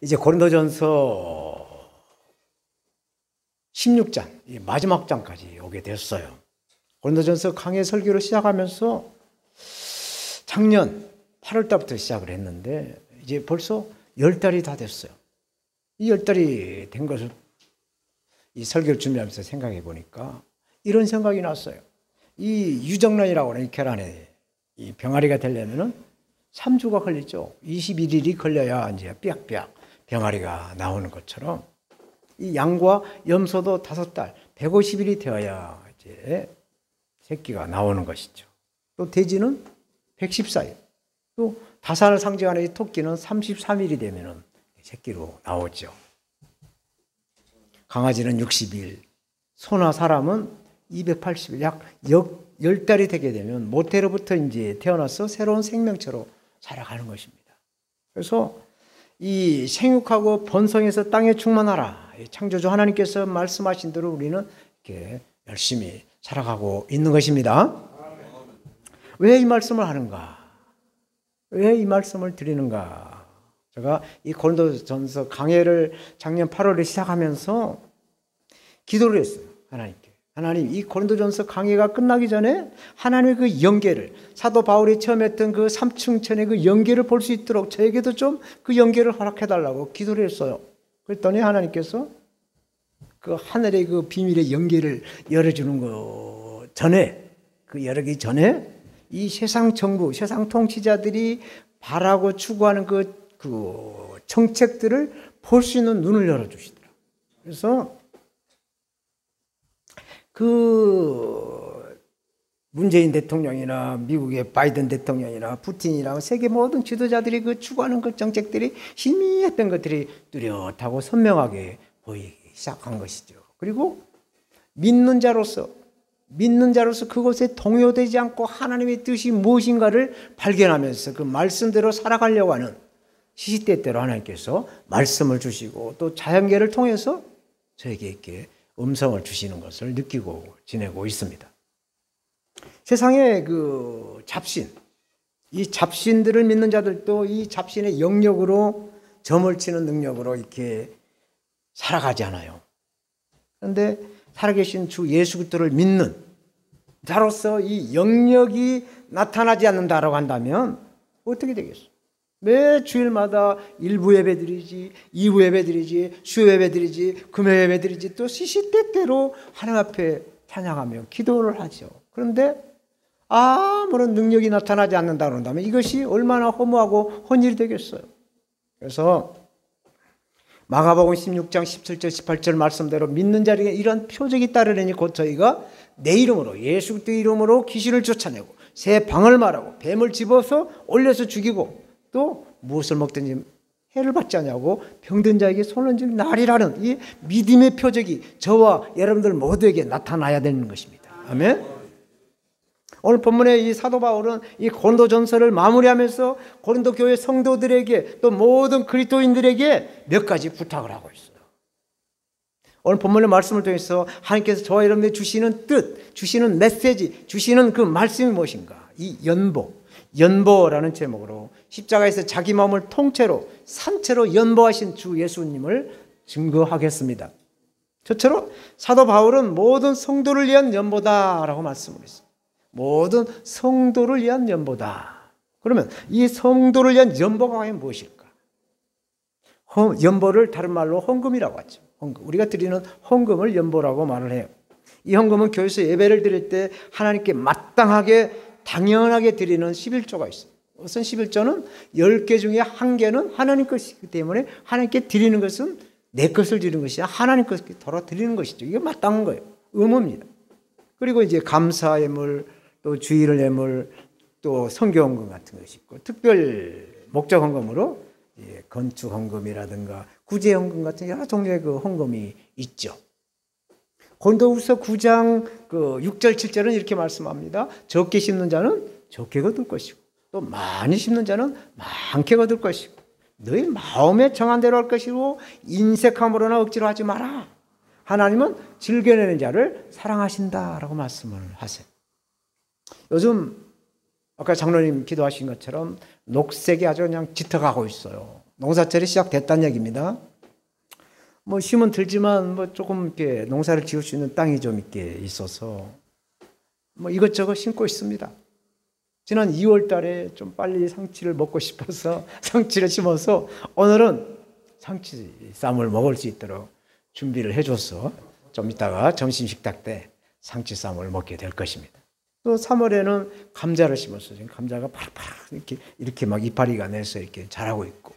이제 고린도전서 16장, 마지막 장까지 오게 됐어요. 고린도전서 강해 설교를 시작하면서 작년 8월 달부터 시작을 했는데 이제 벌써 10달이 다 됐어요. 이 10달이 된 것을 이 설교를 준비하면서 생각해 보니까 이런 생각이 났어요. 이 유정란이라고 하는 이 계란에 이 병아리가 되려면은 3주가 걸리죠. 21일이 걸려야 이제 삐약삐약 병아리가 나오는 것처럼 이 양과 염소도 5달, 150일이 되어야 이제 새끼가 나오는 것이죠. 또 돼지는 114일, 또 다산을 상징하는 이 토끼는 33일이 되면은 새끼로 나오죠. 강아지는 60일, 소나 사람은 280일, 약 10달이 되게 되면 모태로부터 이제 태어나서 새로운 생명체로 살아가는 것입니다. 그래서 이 생육하고 번성해서 땅에 충만하라. 창조주 하나님께서 말씀하신 대로 우리는 이렇게 열심히 살아가고 있는 것입니다. 왜 이 말씀을 하는가? 왜 이 말씀을 드리는가? 제가 이 고린도전서 강해를 작년 8월에 시작하면서 기도를 했어요. 하나님께. 하나님, 이 고린도전서 강해가 끝나기 전에 하나님의 그 연계를, 사도 바울이 처음 했던 그 삼층천의 그 연계를 볼 수 있도록 저에게도 좀 그 연계를 허락해달라고 기도를 했어요. 그랬더니 하나님께서 그 하늘의 그 비밀의 연계를 열어주는 거 전에, 그 열기 전에 이 세상 정부, 세상 통치자들이 바라고 추구하는 그 정책들을 볼 수 있는 눈을 열어주시더라고요. 그래서 그 문재인 대통령이나 미국의 바이든 대통령이나 푸틴이나 세계 모든 지도자들이 그 추구하는 그 정책들이 희미했던 것들이 뚜렷하고 선명하게 보이기 시작한 것이죠. 그리고 믿는 자로서 그것에 동요되지 않고 하나님의 뜻이 무엇인가를 발견하면서 그 말씀대로 살아가려고 하는 시시때때로 하나님께서 말씀을 주시고 또 자연계를 통해서 저에게 이렇게 음성을 주시는 것을 느끼고 지내고 있습니다. 세상의 그 잡신, 이 잡신들을 믿는 자들도 이 잡신의 영역으로 점을 치는 능력으로 이렇게 살아가지 않아요. 그런데 살아계신 주 예수 그리스도를 믿는 자로서 이 영역이 나타나지 않는다라고 한다면 어떻게 되겠어요? 매 주일마다 일부 예배드리지, 2부 예배드리지, 수 예배드리지, 금요 예배드리지, 또 시시때때로 하나님 앞에 찬양하며 기도를 하죠. 그런데 아무런 능력이 나타나지 않는다고 한다면 이것이 얼마나 허무하고 헌일이 되겠어요. 그래서 마가복음 16장 17절 18절 말씀대로 믿는 자에게 이런 표적이 따르려니 곧 저희가 내 이름으로 예수 그리스도의 이름으로 귀신을 쫓아내고 새 방을 말하고 뱀을 집어서 올려서 죽이고 또 무엇을 먹든지 해를 받지 않냐고 병든 자에게 손을 얹은 날이라는 이 믿음의 표적이 저와 여러분들 모두에게 나타나야 되는 것입니다. 아멘. 오늘 본문의 이 사도 바울은 이 고린도전서를 마무리하면서 고린도 교회 성도들에게 또 모든 그리스도인들에게 몇 가지 부탁을 하고 있어요. 오늘 본문의 말씀을 통해서 하나님께서 저와 여러분에게 주시는 뜻, 주시는 메시지, 주시는 그 말씀이 무엇인가? 이 연보라는 제목으로 십자가에서 자기 마음을 통째로 산채로 연보하신 주 예수님을 증거하겠습니다. 저처럼 사도 바울은 모든 성도를 위한 연보다라고 말씀을 했어요. 모든 성도를 위한 연보다. 그러면 이 성도를 위한 연보가 과연 무엇일까? 연보를 다른 말로 헌금이라고 하죠. 헌금. 우리가 드리는 헌금을 연보라고 말을 해요. 이 헌금은 교회에서 예배를 드릴 때 하나님께 마땅하게 당연하게 드리는 11조가 있어요. 우선 11조는 10개 중에 1개는 하나님 것이기 때문에 하나님께 드리는 것은 내 것을 드리는 것이 아니라 하나님 것을 돌아 드리는 것이죠. 이게 마땅한 거예요. 의무입니다. 그리고 이제 감사 예물, 또 주일 예물, 또 선교 헌금 같은 것이 있고 특별 목적 헌금으로 건축 헌금이라든가 구제 헌금 같은 여러 종류의 그 헌금이 있죠. 고린도후서 9장 그 6절 7절은 이렇게 말씀합니다. 적게 심는 자는 적게 거둘 것이고 또 많이 심는 자는 많게 거둘 것이고 너희 마음에 정한 대로 할 것이고 인색함으로나 억지로 하지 마라. 하나님은 즐겨내는 자를 사랑하신다라고 말씀을 하세요. 요즘 아까 장로님 기도하신 것처럼 녹색이 아주 그냥 짙어가고 있어요. 농사철이 시작됐다는 얘기입니다. 뭐 힘은 들지만 뭐 조금 이렇게 농사를 지을 수 있는 땅이 좀 이렇게 있어서 뭐 이것저것 심고 있습니다. 지난 2월 달에 좀 빨리 상치를 먹고 싶어서 상치를 심어서 오늘은 상치 쌈을 먹을 수 있도록 준비를 해줘서 좀 이따가 점심 식탁 때 상치 쌈을 먹게 될 것입니다. 또 3월에는 감자를 심었어요. 지금 감자가 파락파락 이렇게 막 이파리가 내서 이렇게 자라고 있고,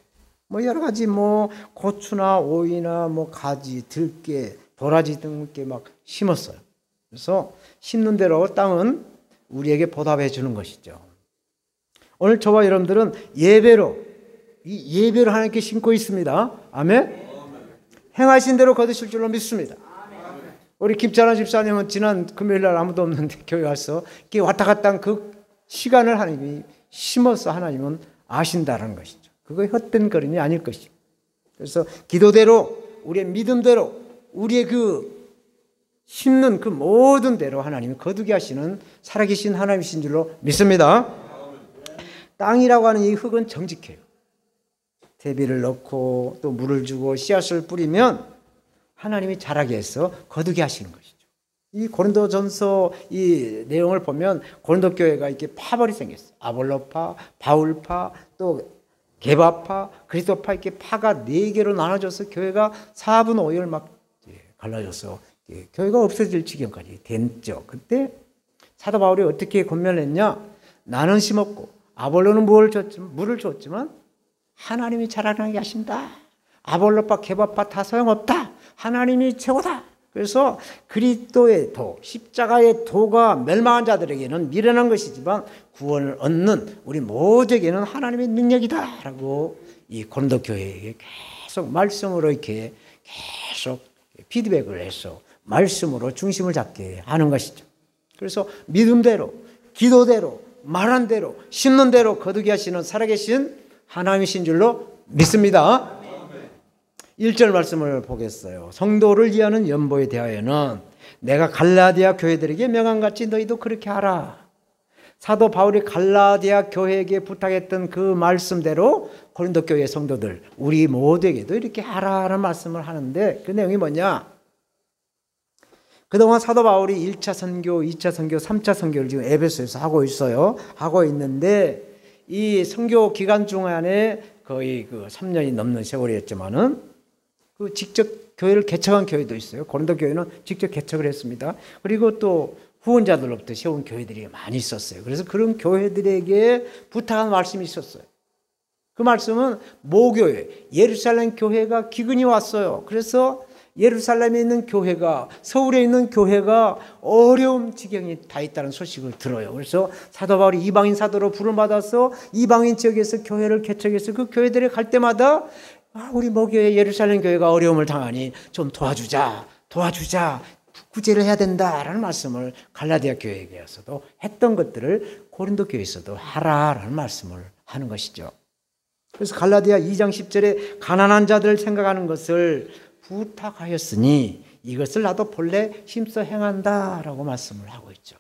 뭐 여러 가지 뭐 고추나 오이나 뭐 가지, 들깨, 도라지 등 이렇게 막 심었어요. 그래서 심는 대로 땅은 우리에게 보답해 주는 것이죠. 오늘 저와 여러분들은 예배로 하나님께 심고 있습니다. 아멘. 행하신 대로 거두실 줄로 믿습니다. 우리 김찬환 집사님은 지난 금요일 날 아무도 없는데 교회 와서 이렇게 왔다 갔다 한 그 시간을 하나님이 심어서 하나님은 아신다는 것이죠. 그거 헛된 걸음이 아닐 것이죠. 그래서 기도대로, 우리의 믿음대로, 우리의 그 심는 그 모든 대로 하나님이 거두게 하시는 살아계신 하나님이신 줄로 믿습니다. 땅이라고 하는 이 흙은 정직해요. 대비를 넣고 또 물을 주고 씨앗을 뿌리면 하나님이 자라게 해서 거두게 하시는 것이죠. 이 고린도전서 이 내용을 보면 고린도 교회가 이렇게 파벌이 생겼어요. 아볼로파, 바울파, 또 게바파, 그리스도파, 이렇게 파가 4개로 나눠져서 교회가 4분 5열 막 갈라져서 교회가 없어질 지경까지 됐죠. 그때 사도 바울이 어떻게 권면했냐? 나는 심었고 아볼로는 물을 줬지만 하나님이 자라나게 하신다. 아볼로파, 게바파 다 소용없다. 하나님이 최고다. 그래서 그리스도의 도, 십자가의 도가 멸망한 자들에게는 미련한 것이지만 구원을 얻는 우리 모두에게는 하나님의 능력이다 라고 이 고린도 교회에게 계속 말씀으로 이렇게 계속 피드백을 해서 말씀으로 중심을 잡게 하는 것이죠. 그래서 믿음대로, 기도대로, 말한 대로, 심는 대로 거두게 하시는 살아계신 하나님이신 줄로 믿습니다. 1절 말씀을 보겠어요. 성도를 위하는 연보에 대하여는 내가 갈라디아 교회들에게 명함같이 너희도 그렇게 하라. 사도 바울이 갈라디아 교회에게 부탁했던 그 말씀대로 고린도 교회 성도들, 우리 모두에게도 이렇게 하라는 말씀을 하는데 그 내용이 뭐냐? 그동안 사도 바울이 1차 선교, 2차 선교, 3차 선교를 지금 에베소에서 하고 있어요. 하고 있는데 이 선교 기간 중간에 거의 그 3년이 넘는 세월이었지만은 그 직접 교회를 개척한 교회도 있어요. 고린도 교회는 직접 개척을 했습니다. 그리고 또 후원자들로부터 세운 교회들이 많이 있었어요. 그래서 그런 교회들에게 부탁한 말씀이 있었어요. 그 말씀은 모교회, 예루살렘 교회가 기근이 왔어요. 그래서 예루살렘에 있는 교회가, 서울에 있는 교회가 어려움 지경이 다 있다는 소식을 들어요. 그래서 사도 바울이 이방인 사도로 부름받아서 이방인 지역에서 교회를 개척해서 그 교회들에 갈 때마다 우리 모교회 예루살렘 교회가 어려움을 당하니 좀 도와주자, 구제를 해야 된다라는 말씀을 갈라디아 교회에게서도 했던 것들을 고린도 교회에서도 하라라는 말씀을 하는 것이죠. 그래서 갈라디아 2장 10절에 가난한 자들을 생각하는 것을 부탁하였으니 이것을 나도 본래 힘써 행한다라고 말씀을 하고 있죠.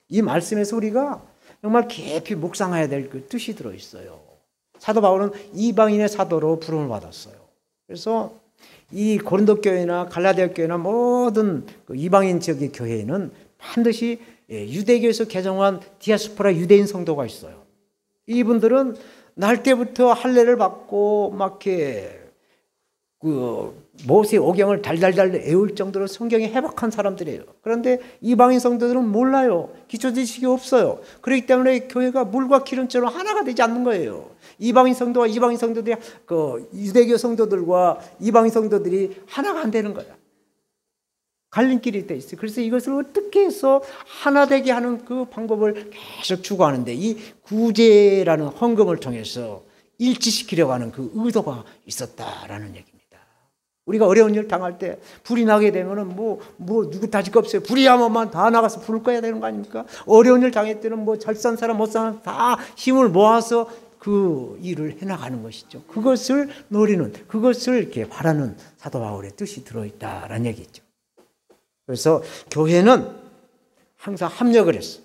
이 말씀에서 우리가 정말 깊이 묵상해야 될 그 뜻이 들어있어요. 사도 바울은 이방인의 사도로 부름을 받았어요. 그래서 이 고린도 교회나 갈라디아 교회나 모든 그 이방인 지역의 교회에는 반드시 유대교에서 개정한 디아스포라 유대인 성도가 있어요. 이분들은 날 때부터 할례를 받고 막 이렇게 그 모세 오경을 달달달 외울 정도로 성경에 해박한 사람들이에요. 그런데 이방인 성도들은 몰라요. 기초 지식이 없어요. 그렇기 때문에 교회가 물과 기름처럼 하나가 되지 않는 거예요. 이방인 성도와 이방인 성도들이 그 유대교 성도들과 이방인 성도들이 하나가 안 되는 거야. 갈림길이 돼 있어요. 그래서 이것을 어떻게 해서 하나 되게 하는 그 방법을 계속 추구하는데 이 구제라는 헌금을 통해서 일치시키려고 하는 그 의도가 있었다라는 얘기입니다. 우리가 어려운 일 당할 때 불이 나게 되면은 뭐 누구 다질 거 없어요. 불이 한번만 다 나가서 불을 꺼야 되는 거 아닙니까? 어려운 일 당할 때는 뭐 잘 산 사람 못 사는 다 힘을 모아서 그 일을 해나가는 것이죠. 그것을 노리는, 그것을 이렇게 바라는 사도 바울의 뜻이 들어있다라는 얘기죠. 그래서 교회는 항상 합력을 했어.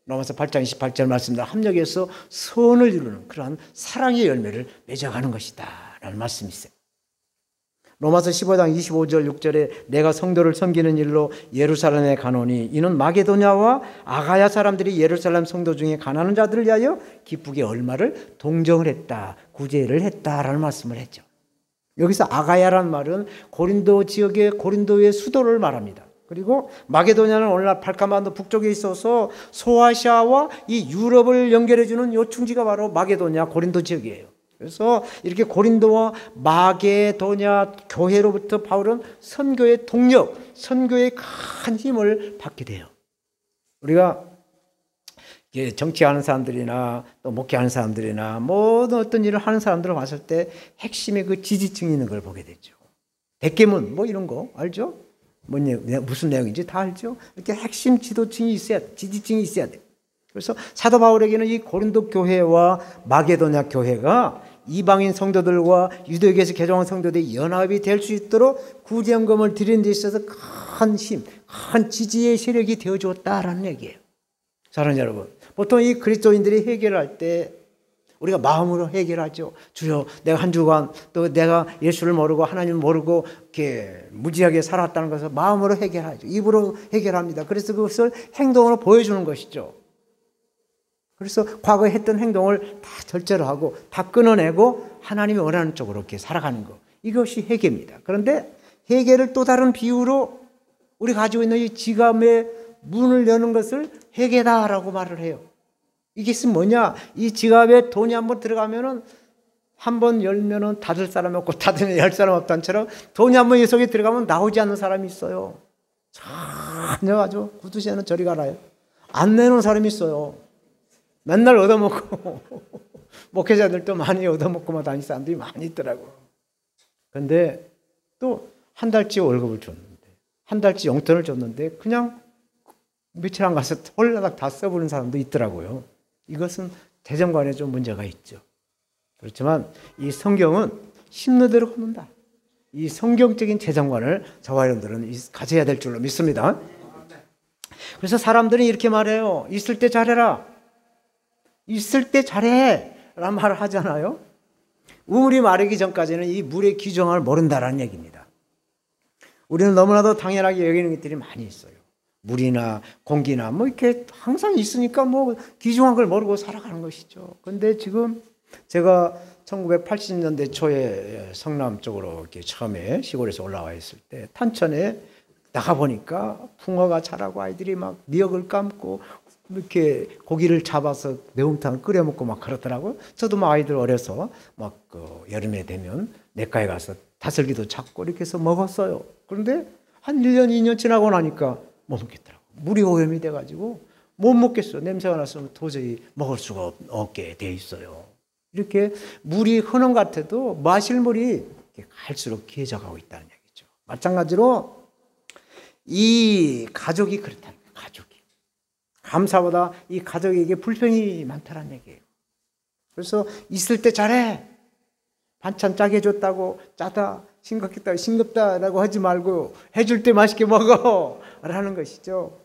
로마서 8장 28절 말씀대로 합력해서 선을 이루는 그러한 사랑의 열매를 맺어가는 것이다 라는 말씀이 있어요. 로마서 15장 25절 6절에 내가 성도를 섬기는 일로 예루살렘에 가노니 이는 마게도냐와 아가야 사람들이 예루살렘 성도 중에 가난한 자들을 위하여 기쁘게 얼마를 동정을 했다, 구제를 했다라는 말씀을 했죠. 여기서 아가야라는 말은 고린도 지역의 고린도의 수도를 말합니다. 그리고 마게도냐는 오늘날 발칸반도 북쪽에 있어서 소아시아와 이 유럽을 연결해주는 요 충지가 바로 마게도냐 고린도 지역이에요. 그래서 이렇게 고린도와 마게도냐 교회로부터 바울은 선교의 동력, 선교의 큰 힘을 받게 돼요. 우리가 정치하는 사람들이나 또 목회하는 사람들이나 모든 어떤 일을 하는 사람들을 봤을 때 핵심의 그 지지층이 있는 걸 보게 되죠. 백계문 뭐 이런 거 알죠? 무슨 내용인지 다 알죠? 이렇게 핵심 지도층이 있어야 돼. 지지층이 있어야 돼. 그래서 사도 바울에게는 이 고린도 교회와 마게도냐 교회가 이방인 성도들과 유대교에서 개종한 성도들이 연합이 될 수 있도록 구제연금을 드리는 데 있어서 큰 힘, 큰 지지의 세력이 되어주었다라는 얘기예요. 사랑하는 여러분, 보통 이 그리스도인들이 해결할 때 우리가 마음으로 해결하죠. 주여, 내가 한 주간 또 내가 예수를 모르고 하나님을 모르고 이렇게 무지하게 살았다는 것을 마음으로 해결하죠. 입으로 해결합니다. 그래서 그것을 행동으로 보여주는 것이죠. 그래서 과거에 했던 행동을 다 절제를 하고 다 끊어내고 하나님이 원하는 쪽으로 이렇게 살아가는 것. 이것이 회개입니다. 그런데 회개를 또 다른 비유로 우리 가지고 있는 이 지갑의 문을 여는 것을 회개다라고 말을 해요. 이게 뭐냐? 이 지갑에 돈이 한번 들어가면은 한 번 열면은 닫을 사람이 없고 닫으면 열 사람 없다는 처럼 돈이 한번 이 속에 들어가면 나오지 않는 사람이 있어요. 전혀 아주 구두쇠는 저리 가라요. 안 내놓은 사람이 있어요. 맨날 얻어먹고 목회자들도 많이 얻어먹고만 다니는 사람들이 많이 있더라고. 근데 또 한 달치 월급을 줬는데 한 달치 용돈을 줬는데 그냥 며칠 안 가서 홀라닥 다 써버리는 사람도 있더라고요. 이것은 재정관에 좀 문제가 있죠. 그렇지만 이 성경은 심는 대로 걷는다. 이 성경적인 재정관을 저와 여러분들은 가져야 될 줄로 믿습니다. 그래서 사람들이 이렇게 말해요. 있을 때 잘해라. 있을 때 잘해 라는 말을 하잖아요. 우물이 마르기 전까지는 이 물의 귀정을 모른다라는 얘기입니다. 우리는 너무나도 당연하게 여기는 것들이 많이 있어요. 물이나 공기나 뭐 이렇게 항상 있으니까 뭐 귀중한 걸 모르고 살아가는 것이죠. 근데 지금 제가 1980년대 초에 성남 쪽으로 이렇게 처음에 시골에서 올라와 있을 때 탄천에 나가 보니까 붕어가 자라고 아이들이 막 미역을 감고 이렇게 고기를 잡아서 매운탕을 끓여 먹고 막 그러더라고요. 저도 막 아이들 어려서 막 여름에 되면 냇가에 가서 다슬기도 잡고 이렇게 해서 먹었어요. 그런데 한 1년, 2년 지나고 나니까 못 먹겠더라고요. 물이 오염이 돼가지고 못 먹겠어요. 냄새가 나서 도저히 먹을 수가 없게 돼 있어요. 이렇게 물이 흐는 것 같아도 마실 물이 갈수록 귀해져가고 있다는 얘기죠. 마찬가지로 이 가족이 그렇다는 거예요. 가족이. 감사보다 이 가족에게 불평이 많다는 얘기예요. 그래서 있을 때 잘해. 반찬 짜게 해줬다고 짜다, 싱겁겠다, 싱겁다라고 하지 말고 해줄 때 맛있게 먹어 라는 것이죠.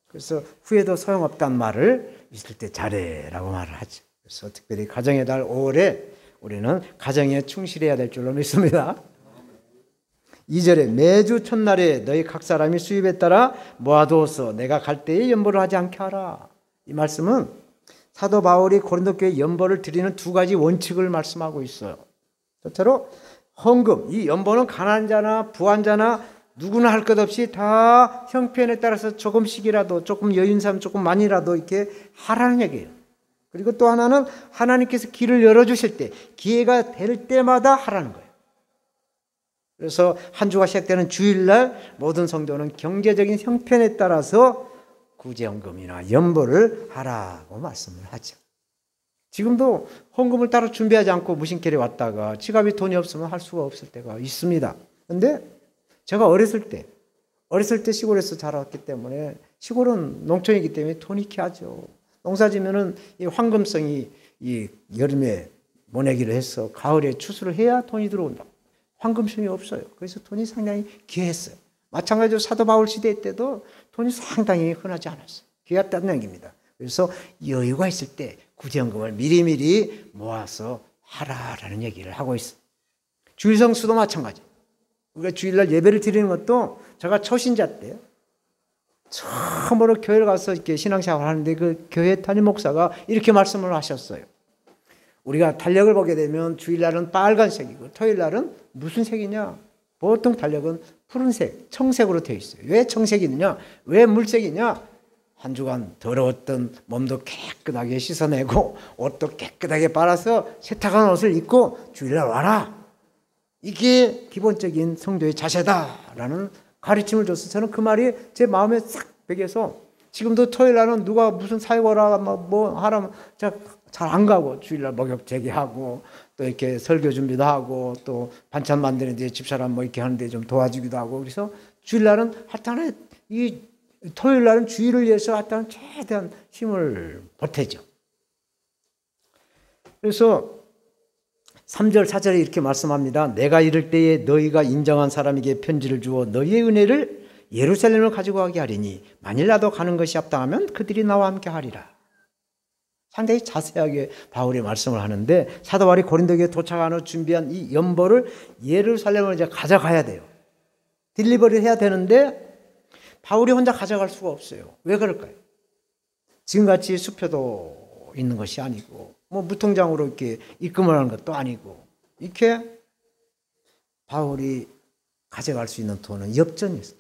그래서 후회도 소용없다는 말을 있을 때 잘해라고 말을 하죠. 그래서 특별히 가정의 달 5월에 우리는 가정에 충실해야 될 줄로 믿습니다. 2절에 매주 첫날에 너희 각 사람이 수입에 따라 모아두어서 내가 갈 때에 연보를 하지 않게 하라. 이 말씀은 사도 바울이 고린도 교회 연보를 드리는 두 가지 원칙을 말씀하고 있어요. 첫째로 헌금, 이 연보는 가난한 자나 부한 자나 누구나 할 것 없이 다 형편에 따라서 조금씩이라도 조금 여유 있는 사람 조금 많이라도 이렇게 하라는 얘기예요. 그리고 또 하나는 하나님께서 길을 열어주실 때 기회가 될 때마다 하라는 거예요. 그래서 한 주가 시작되는 주일날 모든 성도는 경제적인 형편에 따라서 구제헌금이나 연보를 하라고 말씀을 하죠. 지금도 헌금을 따로 준비하지 않고 무심결에 왔다가 지갑에 돈이 없으면 할 수가 없을 때가 있습니다. 그런데 제가 어렸을 때 시골에서 자랐기 때문에 시골은 농촌이기 때문에 돈이 귀하죠. 농사 지면은 이 황금성이 이 여름에 모내기를 해서 가을에 추수를 해야 돈이 들어온다. 황금성이 없어요. 그래서 돈이 상당히 귀했어요. 마찬가지로 사도 바울 시대 때도 돈이 상당히 흔하지 않았어요. 귀했다는 얘기입니다. 그래서 여유가 있을 때 구제헌금을 미리미리 모아서 하라라는 얘기를 하고 있어요. 주일 성수도 마찬가지. 우리가 주일날 예배를 드리는 것도 제가 초신자 때요. 처음으로 교회를 가서 이렇게 신앙생활을 하는데 그 교회 담임 목사가 이렇게 말씀을 하셨어요. 우리가 달력을 보게 되면 주일날은 빨간색이고 토요일날은 무슨 색이냐? 보통 달력은 푸른색, 청색으로 되어 있어요. 왜 청색이냐? 왜 물색이냐? 한 주간 더러웠던 몸도 깨끗하게 씻어내고 옷도 깨끗하게 빨아서 세탁한 옷을 입고 주일날 와라. 이게 기본적인 성도의 자세다라는 가르침을 줘서 저는 그 말이 제 마음에 싹 배겨서 지금도 토요일날은 누가 무슨 사회거라 뭐 하라면 제가 잘 안 가고 주일날 목욕 재개하고 또 이렇게 설교 준비도 하고 또 반찬 만드는데 집사람 뭐 이렇게 하는데 좀 도와주기도 하고 그래서 주일날은 하여튼 이 토요일날은 주일을 위해서 하여튼 최대한 힘을 보태죠. 그래서 3절 4절에 이렇게 말씀합니다. 내가 이를 때에 너희가 인정한 사람에게 편지를 주어 너희의 은혜를 예루살렘을 가지고 가게 하리니 만일 나도 가는 것이 합당하면 그들이 나와 함께 하리라. 상당히 자세하게 바울이 말씀을 하는데 사도 바울이 고린도에 도착한 후 준비한 이 연보를 예루살렘을 이제 가져가야 돼요. 딜리버리를 해야 되는데 바울이 혼자 가져갈 수가 없어요. 왜 그럴까요? 지금같이 수표도 있는 것이 아니고 뭐 무통장으로 이렇게 입금을 하는 것도 아니고 이렇게 바울이 가져갈 수 있는 돈은 엽전이 있어요.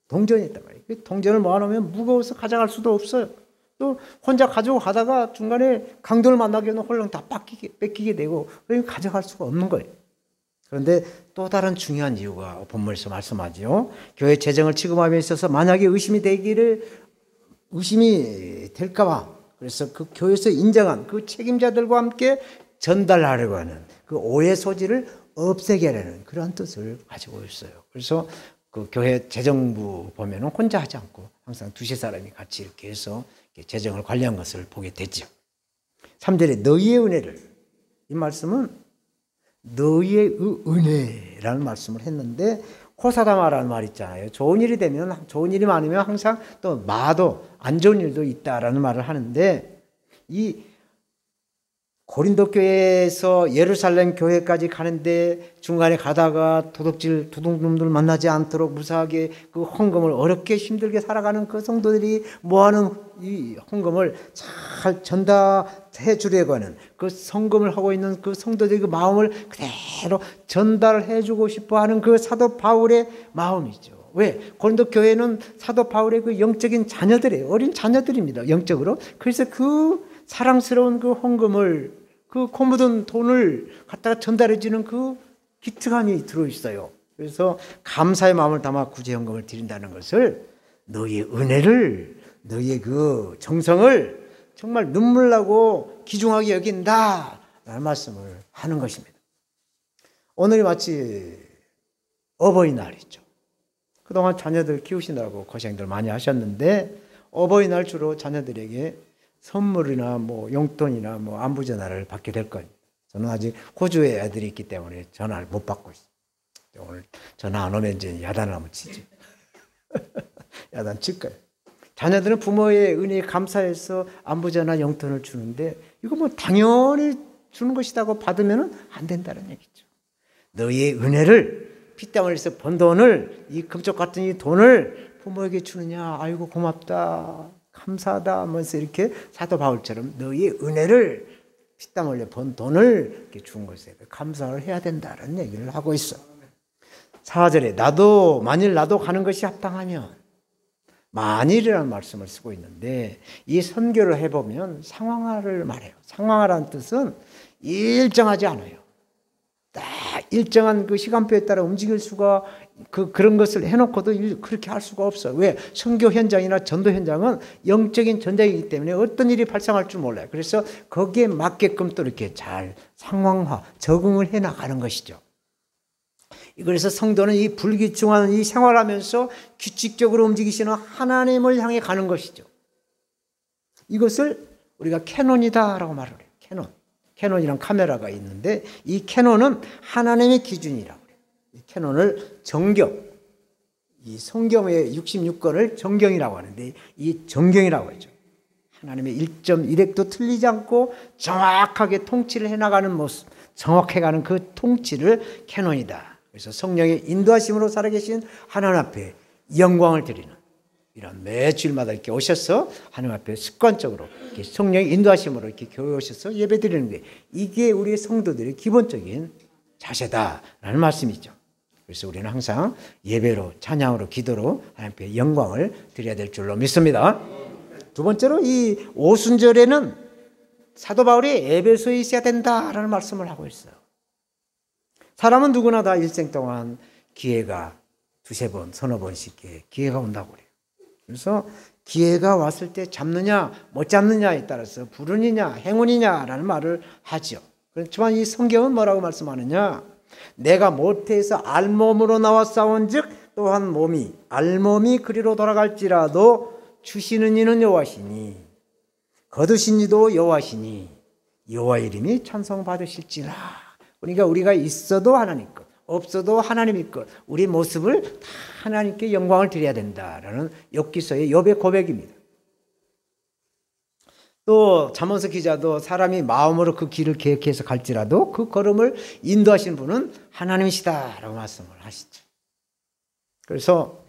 동전이 있단 말이에요. 동전을 모아놓으면 무거워서 가져갈 수도 없어요. 또 혼자 가지고 가다가 중간에 강도를 만나게 되면 홀랑 다 뺏기게 되고 그러니까 가져갈 수가 없는 거예요. 그런데 또 다른 중요한 이유가 본문에서 말씀하죠. 교회 재정을 취급함에 있어서 만약에 의심이 될까 봐 그래서 그 교회에서 인정한 그 책임자들과 함께 전달하려고 하는 그 오해 소지를 없애게 하려는 그런 뜻을 가지고 있어요. 그래서 그 교회 재정부 보면은 혼자 하지 않고 항상 두세 사람이 같이 이렇게 해서 재정을 관리한 것을 보게 되죠. 3절에 너희의 은혜를, 이 말씀은 너희의 은혜라는 말씀을 했는데 호사다마라는 말 있잖아요. 좋은 일이 되면, 좋은 일이 많으면 항상 또 마도 안 좋은 일도 있다라는 말을 하는데 이 고린도 교회에서 예루살렘 교회까지 가는데 중간에 가다가 도둑놈들 만나지 않도록 무사하게 그 헌금을 어렵게 힘들게 살아가는 그 성도들이 모아놓은 이 헌금을 잘 전달해 주려고 하는 그 헌금을 하고 있는 그 성도들의 그 마음을 그대로 전달해 주고 싶어 하는 그 사도 바울의 마음이죠. 왜? 고린도 교회는 사도 바울의 그 영적인 자녀들이에요. 어린 자녀들입니다. 영적으로. 그래서 그 사랑스러운 그 헌금을 그 코 묻은 돈을 갖다가 전달해 주는 그 기특함이 들어있어요. 그래서 감사의 마음을 담아 구제헌금을 드린다는 것을 너희의 은혜를 너희의 그 정성을 정말 눈물 나고 귀중하게 여긴다 라는 말씀을 하는 것입니다. 오늘이 마치 어버이날이죠. 그동안 자녀들 키우시느라고 고생들 많이 하셨는데 어버이날 주로 자녀들에게 선물이나 뭐 용돈이나 뭐 안부 전화를 받게 될 거예요. 저는 아직 호주에 애들이 있기 때문에 전화를 못 받고 있어요. 오늘 전화 안 오면 이제 야단을 한번 치지. 야단 칠 거예요. 자녀들은 부모의 은혜에 감사해서 안부 전화 용돈을 주는데 이거 뭐 당연히 주는 것이라고 받으면 안 된다는 얘기죠. 너희의 은혜를 피땀 흘려서 번 돈을 이 금쪽 같은 이 돈을 부모에게 주느냐 아이고 고맙다. 감사하다 하면서 이렇게 사도 바울처럼 너희의 은혜를 피땀 흘려 번 돈을 이렇게 준 것에 감사를 해야 된다는 얘기를 하고 있어. 4절에 만일 나도 가는 것이 합당하면 만일이라는 말씀을 쓰고 있는데 이 선교를 해보면 상황화를 말해요. 상황화라는 뜻은 일정하지 않아요. 딱 일정한 그 시간표에 따라 움직일 수가 그런 것을 해놓고도 그렇게 할 수가 없어요. 왜? 선교 현장이나 전도 현장은 영적인 전장이기 때문에 어떤 일이 발생할 줄 몰라요. 그래서 거기에 맞게끔 또 이렇게 잘 상황화, 적응을 해나가는 것이죠. 그래서 성도는 이 불규칙한 이 생활하면서 규칙적으로 움직이시는 하나님을 향해 가는 것이죠. 이것을 우리가 캐논이다라고 말을 해요. 캐논이란 카메라가 있는데 이 캐논은 하나님의 기준이라고 해요. 이 캐논을 이 성경의 66권을 정경이라고 하는데 이 정경이라고 하죠. 하나님의 1.1획도 틀리지 않고 정확하게 통치를 해나가는 모습, 정확해가는 그 통치를 캐논이다. 그래서 성령의 인도하심으로 살아계신 하나님 앞에 영광을 드리는 이런 매 주일마다 이렇게 오셔서 하나님 앞에 습관적으로 이렇게 성령의 인도하심으로 이렇게 교회에 오셔서 예배 드리는 게 이게 우리 성도들의 기본적인 자세다라는 말씀이죠. 그래서 우리는 항상 예배로 찬양으로 기도로 하나님 앞에 영광을 드려야 될 줄로 믿습니다. 두 번째로 이 오순절에는 사도 바울이 에베소에 있어야 된다라는 말씀을 하고 있어요. 사람은 누구나 다 일생 동안 기회가 두세 번, 서너 번씩 기회가 온다고 그래요. 그래서 기회가 왔을 때 잡느냐 못 잡느냐에 따라서 불운이냐 행운이냐라는 말을 하죠. 그렇지만 이 성경은 뭐라고 말씀하느냐? 내가 모태에서 알몸으로 나와 싸운 즉 또한 몸이 알몸이 그리로 돌아갈지라도 주시는 이는 여호와시니 거두신 이도 여호와시니 여호와 이름이 찬송받으실지라. 그러니까 우리가 있어도 하나님 것 없어도 하나님의 것 우리 모습을 다 하나님께 영광을 드려야 된다라는 욥기서의 욥의 고백입니다. 또 잠언서 기자도 사람이 마음으로 그 길을 계획해서 갈지라도 그 걸음을 인도하시는 분은 하나님이시다라고 말씀을 하시죠. 그래서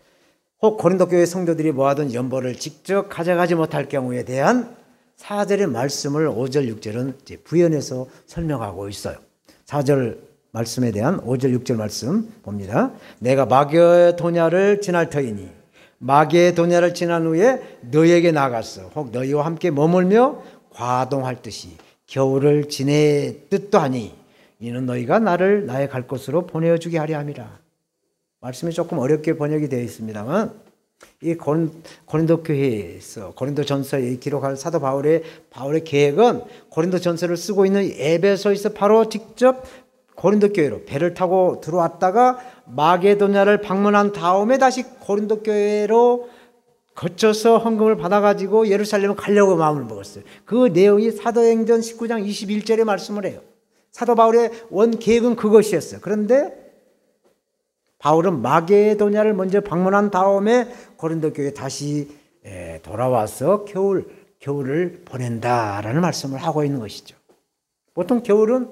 혹 고린도 교회 성도들이 모아둔 연보를 직접 가져가지 못할 경우에 대한 4절의 말씀을 5절 6절은 이제 부연해서 설명하고 있어요. 4절 말씀에 대한 5절 6절 말씀 봅니다. 내가 마게도냐를 지날 터이니 마게도냐를 지난 후에 너희에게 나갔어. 혹 너희와 함께 머물며 과동할 듯이 겨울을 지낼 듯도 하니 이는 너희가 나를 나의 갈 곳으로 보내어주게 하려 함이라. 말씀이 조금 어렵게 번역이 되어 있습니다만 이 고린도 교회에서 고린도 전서에 기록할 사도 바울의 계획은 고린도 전서를 쓰고 있는 에베소에서 바로 직접 고린도 교회로 배를 타고 들어왔다가 마게도냐를 방문한 다음에 다시 고린도 교회로 거쳐서 헌금을 받아가지고 예루살렘을 가려고 마음을 먹었어요. 그 내용이 사도행전 19장 21절에 말씀을 해요. 사도 바울의 원 계획은 그것이었어요. 그런데 바울은 마게도냐를 먼저 방문한 다음에 고린도 교회에 다시 돌아와서 겨울을 보낸다라는 말씀을 하고 있는 것이죠. 보통 겨울은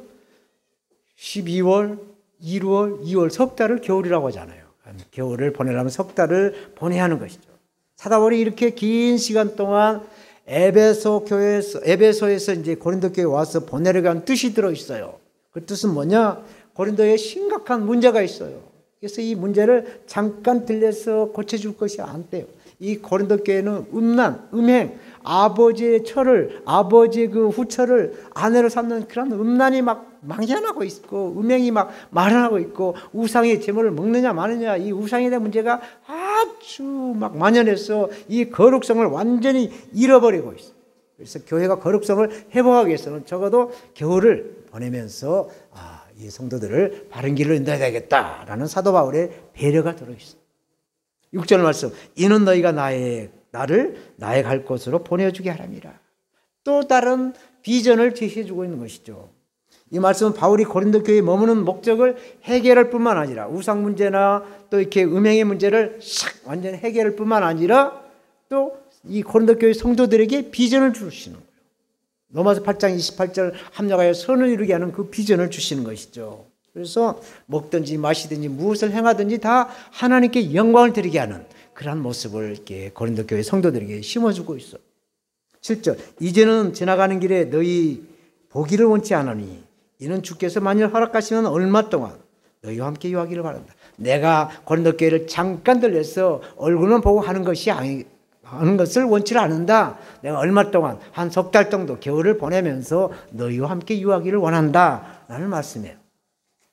12월, 1월, 2월 석 달을 겨울이라고 하잖아요. 겨울을 보내려면 석 달을 보내야 하는 것이죠. 사도 바울이 이렇게 긴 시간 동안 에베소에서 이제 고린도 교회에 와서 보내려고 하는 뜻이 들어 있어요. 그 뜻은 뭐냐? 고린도에 심각한 문제가 있어요. 그래서 이 문제를 잠깐 들려서 고쳐줄 것이 안 돼요. 이 고린도 교회는 음란, 음행, 아버지의 철을, 아버지의 그 후철을 아내로 삼는 그런 음란이 막 망연하고 있고, 음행이 막 만연하고 있고, 우상의 제물을 먹느냐 마느냐, 이 우상에 대한 문제가 아주 막 만연해서 이 거룩성을 완전히 잃어버리고 있어요. 그래서 교회가 거룩성을 회복하기 위해서는 적어도 겨울을 보내면서 이 성도들을 바른 길로 인도해야 되겠다라는 사도 바울의 배려가 들어있어요. 6절 말씀, 이는 너희가 나를 나의 갈 곳으로 보내주게 하랍니다. 또 다른 비전을 제시해주고 있는 것이죠. 이 말씀은 바울이 고린도 교회에 머무는 목적을 해결할 뿐만 아니라 우상 문제나 또 이렇게 음행의 문제를 싹 완전히 해결할 뿐만 아니라 또 이 고린도 교회 성도들에게 비전을 주시는 거예요. 로마서 8장 28절 합력하여 선을 이루게 하는 그 비전을 주시는 것이죠. 그래서 먹든지 마시든지 무엇을 행하든지 다 하나님께 영광을 드리게 하는 그러한 모습을 이렇게 고린도 교회 성도들에게 심어주고 있어. 7절 이제는 지나가는 길에 너희 보기를 원치 않으니 이는 주께서 만일 허락하시면 얼마 동안 너희와 함께 유하기를 바란다. 내가 고린도 교회를 잠깐 들려서 얼굴만 보고 하는 것을 원치 않는다. 내가 얼마 동안 한 석 달 정도 겨울을 보내면서 너희와 함께 유하기를 원한다 라는 말씀이에요.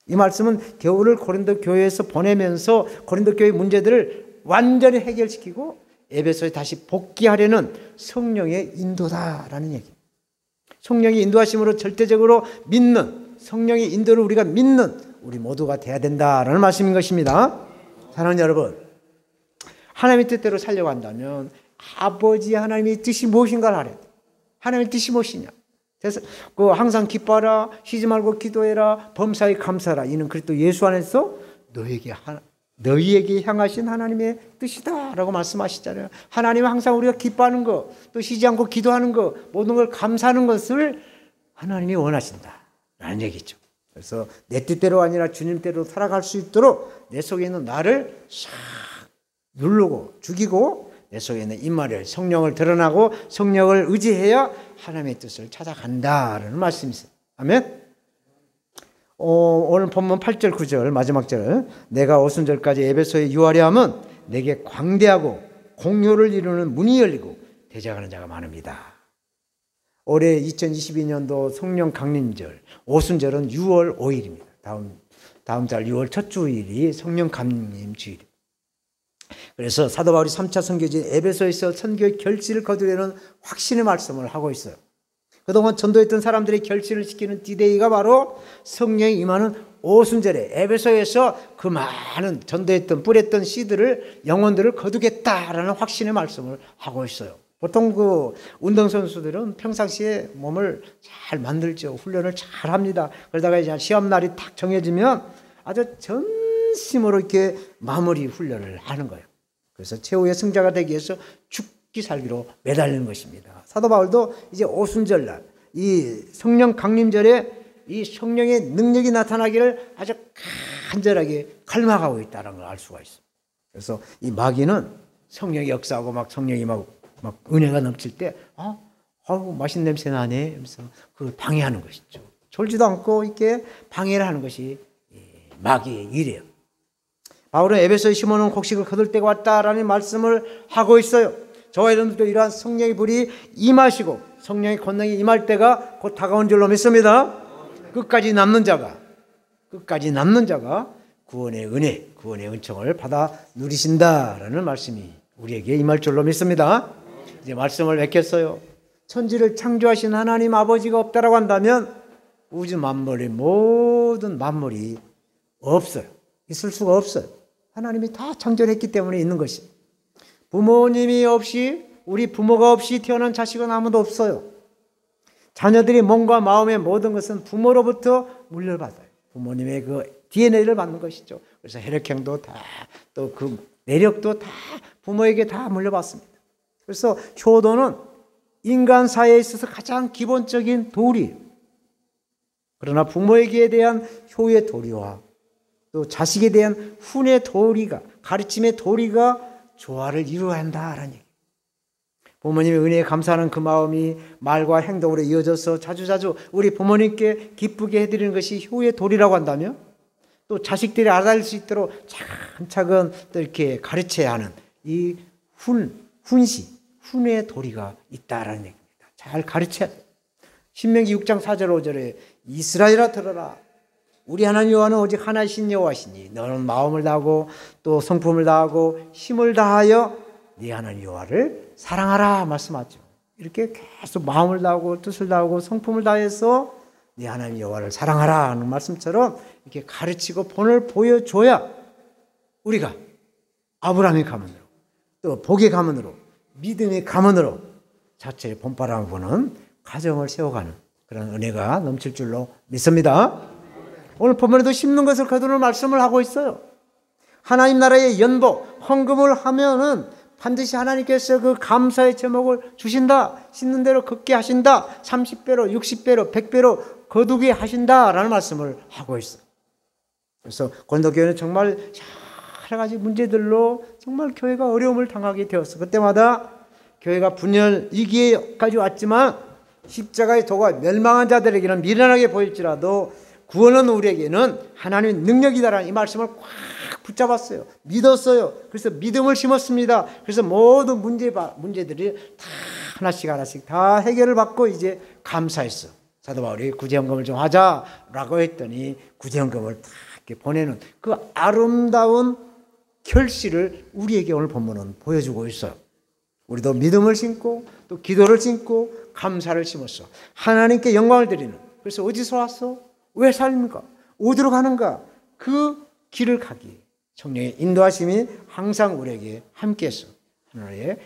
이 말씀은 겨울을 고린도 교회에서 보내면서 고린도 교회 문제들을 완전히 해결시키고 에베소에 다시 복귀하려는 성령의 인도다라는 얘기입니다. 성령의 인도하심으로 절대적으로 믿는, 성령의 인도를 우리가 믿는 우리 모두가 돼야 된다라는 말씀인 것입니다. 사랑하는 여러분, 하나님의 뜻대로 살려고 한다면 아버지 하나님의 뜻이 무엇인가를 알아야 돼요. 하나님의 뜻이 무엇이냐. 그래서 항상 기뻐하라, 쉬지 말고 기도해라, 범사에 감사하라. 이는 그리스도 예수 안에서 너희에게 향하신 하나님의 뜻이다라고 말씀하시잖아요. 하나님은 항상 우리가 기뻐하는 것, 또 쉬지 않고 기도하는 것, 모든 걸 감사하는 것을 하나님이 원하신다라는 얘기죠. 그래서 내 뜻대로 아니라 주님대로 살아갈 수 있도록 내 속에 있는 나를 싹 누르고 죽이고 내 속에 있는 임마를 성령을 드러나고 성령을 의지해야 하나님의 뜻을 찾아간다라는 말씀이 있어요. 아멘. 오늘 본문 8절 9절 마지막 절, 내가 오순절까지 에베소에 유하려 함은 내게 광대하고 공효를 이루는 문이 열리고 대적하는 자가 많습니다. 올해 2022년도 성령 강림절 오순절은 6월 5일입니다. 다음 달 6월 첫 주일이 성령 강림 주일입니다. 그래서 사도 바울이 3차 선교지 에베소에서 선교의 결실을 거두려는 확신의 말씀을 하고 있어요. 그동안 전도했던 사람들의 결실을 시키는 디데이가 바로 성령이 임하는 오순절에 에베소에서 그 많은 전도했던 뿌렸던 씨들을 영혼들을 거두겠다라는 확신의 말씀을 하고 있어요. 보통 그 운동선수들은 평상시에 몸을 잘 만들죠. 훈련을 잘 합니다. 그러다가 이제 시합날이 딱 정해지면 아주 전심으로 이렇게 마무리 훈련을 하는 거예요. 그래서 최후의 승자가 되기 위해서 죽기 살기로 매달리는 것입니다. 사도 바울도 이제 오순절날 이 성령 강림절에 이 성령의 능력이 나타나기를 아주 간절하게 갈망하고 있다는 걸 알 수가 있어요. 그래서 이 마귀는 성령이 역사하고 막 성령이 막 은혜가 넘칠 때 아우 맛있는 냄새 나네 하면서 그 방해하는 것이죠. 졸지도 않고 이렇게 방해를 하는 것이 마귀의 일이에요. 바울은 에베소에 심어놓은 곡식을 거둘 때가 왔다라는 말씀을 하고 있어요. 저와 여러분들도 이러한 성령의 불이 임하시고 성령의 권능이 임할 때가 곧 다가온 줄로 믿습니다. 끝까지 남는 자가 구원의 은혜, 구원의 은총을 받아 누리신다라는 말씀이 우리에게 임할 줄로 믿습니다. 이제 말씀을 맺겠어요. 천지를 창조하신 하나님 아버지가 없다라고 한다면 우주 만물의 모든 만물이 없어요. 있을 수가 없어요. 하나님이 다 창조했기 때문에 있는 것이. 부모님이 없이, 우리 부모가 없이 태어난 자식은 아무도 없어요. 자녀들이 몸과 마음의 모든 것은 부모로부터 물려받아요. 부모님의 그 DNA를 받는 것이죠. 그래서 혈액형도 다, 또 그 내력도 다 부모에게 다 물려받습니다. 그래서 효도는 인간 사회에 있어서 가장 기본적인 도리. 그러나 부모에게 대한 효의 도리와 또 자식에 대한 훈의 도리가, 가르침의 도리가 조화를 이루어야 한다라는 얘기. 부모님의 은혜에 감사하는 그 마음이 말과 행동으로 이어져서 자주자주 우리 부모님께 기쁘게 해드리는 것이 효의 도리라고 한다면, 또 자식들이 알아갈 수 있도록 차근차근 또 이렇게 가르쳐야 하는 이 훈의 도리가 있다라는 얘기입니다. 잘 가르쳐야 돼. 신명기 6장 4절 5절에 이스라엘아 들어라. 우리 하나님 여호와는 오직 하나이신 여호와시니 너는 마음을 다하고 또 성품을 다하고 힘을 다하여 네 하나님 여호와를 사랑하라 말씀하죠. 이렇게 계속 마음을 다하고 뜻을 다하고 성품을 다해서 네 하나님 여호와를 사랑하라 하는 말씀처럼 이렇게 가르치고 본을 보여줘야 우리가 아브라함의 가문으로 또 복의 가문으로 믿음의 가문으로 자체의 본바람을 보는 가정을 세워가는 그런 은혜가 넘칠 줄로 믿습니다. 오늘 본문에도 심는 것을 거두는 말씀을 하고 있어요. 하나님 나라의 연복, 헌금을 하면은 반드시 하나님께서 그 감사의 제목을 주신다. 심는 대로 걷게 하신다. 30배로, 60배로, 100배로 거두게 하신다라는 말씀을 하고 있어요. 그래서 고린도교회는 정말 여러 가지 문제들로 정말 교회가 어려움을 당하게 되었어. 그때마다 교회가 분열 위기에까지 왔지만 십자가의 도가 멸망한 자들에게는 미련하게 보일지라도 구원은 우리에게는 하나님의 능력이다라는 이 말씀을 꽉 붙잡았어요. 믿었어요. 그래서 믿음을 심었습니다. 그래서 모든 문제들이 다 하나씩 다 해결을 받고 이제 감사했어. 사도 바울이 구제헌금을 좀 하자라고 했더니 구제헌금을 다 이렇게 보내는 그 아름다운 결실을 우리에게 오늘 본문은 보여주고 있어요. 우리도 믿음을 심고 또 기도를 심고 감사를 심었어. 하나님께 영광을 드리는. 그래서 어디서 왔어? 왜 살입니까? 어디로 가는가? 그 길을 가기. 성령의 인도하심이 항상 우리에게 함께해서 하나님의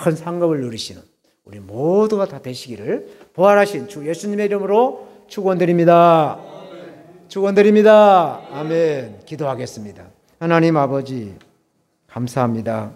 큰 상급을 누리시는 우리 모두가 다 되시기를 부활하신 주 예수님의 이름으로 축원드립니다. 축원드립니다. 아멘. 기도하겠습니다. 하나님 아버지 감사합니다.